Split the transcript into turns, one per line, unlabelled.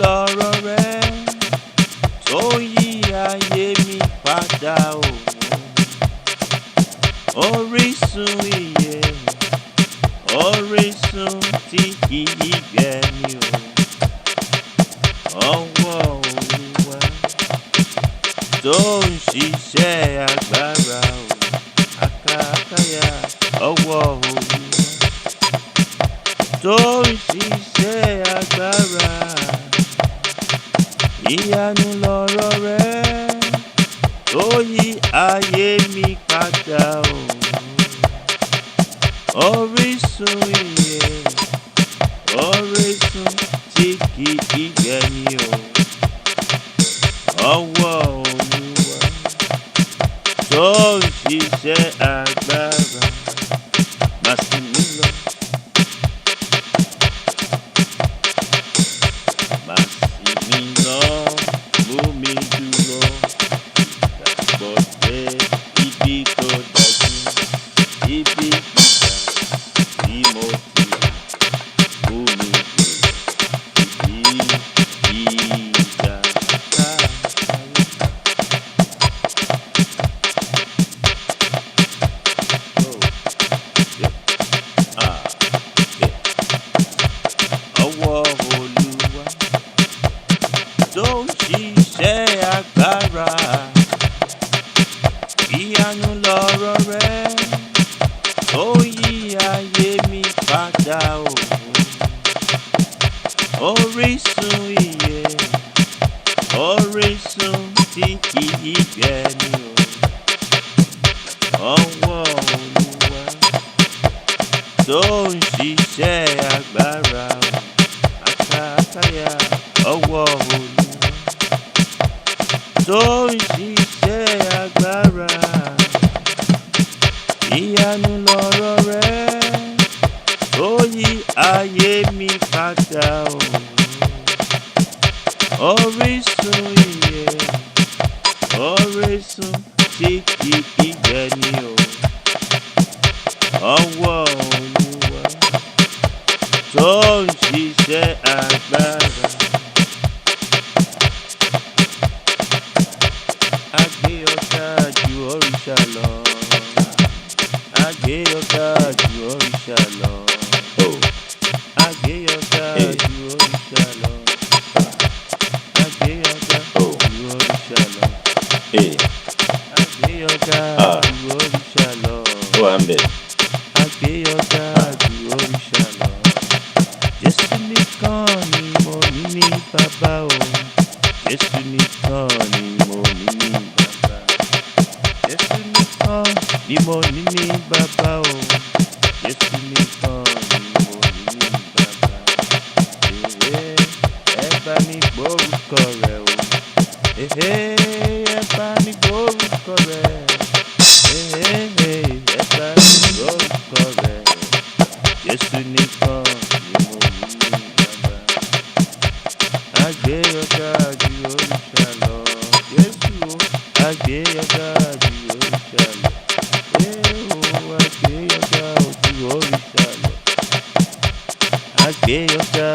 lọ̀rọ̀ rẹ tó yí ayé mi padà o. Orísun ìyè, orísun tí kì í gbẹ ni o. Ọwọ́ Olúwa tó ń ṣiṣẹ́ agbára o. Àkàkàyà ọwọ́ Olúwa tó ń ṣiṣẹ́ agbára. Ìyanu lọ̀rọ̀ rẹ tó yí ayé mi padà o. Orísun ìyè, orísun tí kì í gbẹ ni o. Ọwọ́ Olúwa tó ń ṣiṣẹ́ agbára. Má sì mí lọ. Má sì mí lọ, mú mi dúró. Ìgbàgbọ́ dé ibi tó dájú, ibi gíga tí mo ti wà. Mú mi dúró, ibi gíga. Ọwọ́ Olúwa tó ń ṣiṣẹ́ agbára. Ìyanu lọ̀rọ̀ rẹ tó yí ayé mi padà o. Orísun ìyè, orísun tí kì í gbẹ ni o. Ọwọ́ Olúwa tó ń ṣiṣẹ́ agbára o. Àkàkàyà ọwọ́ Olúwa tó ń ṣiṣẹ́ agbára. Ìyanu lọ̀rọ̀ rẹ tó yí ayé mi padà o. Orísun ìyè, orísun tí kì í gbẹ ni o. Ọwọ́ Olúwa tó ń ṣiṣẹ́ agbára. A gbé ọ̀gá ju òrìṣà lọ. A gbé ọ̀gá ju òrìṣà lọ. A gbé ọ̀gá ju òrìṣà lọ. A gbé ọ̀gá ju òrìṣà lọ. A gbé ọ̀gá ju òrìṣà lọ. A gbé ọ̀gá ju òrìṣà lọ. Jésù nìkan ni mo ní ní bàbá o. Jésù nìkan ni mo ní ní bàbá. Jésù nìkan ni mo ní ní bàbá o. Jésù nìkan ni mo ní ní bàbá. Ẹ bá mi gbórúkọ rẹ̀ o. Ẹ bá mi gbórúkọ rẹ̀. Ẹ bá mi gbórúkọ rẹ̀. Jésù nìkan ni mo ní ní bàbá. A gbé ọ̀gá ju òrìṣà lọ. Jésù o, a gbé ọ̀gá ju òrìṣà lọ. A gbé ọ̀gá ju òrìṣà lọ. A gbé ọ̀gá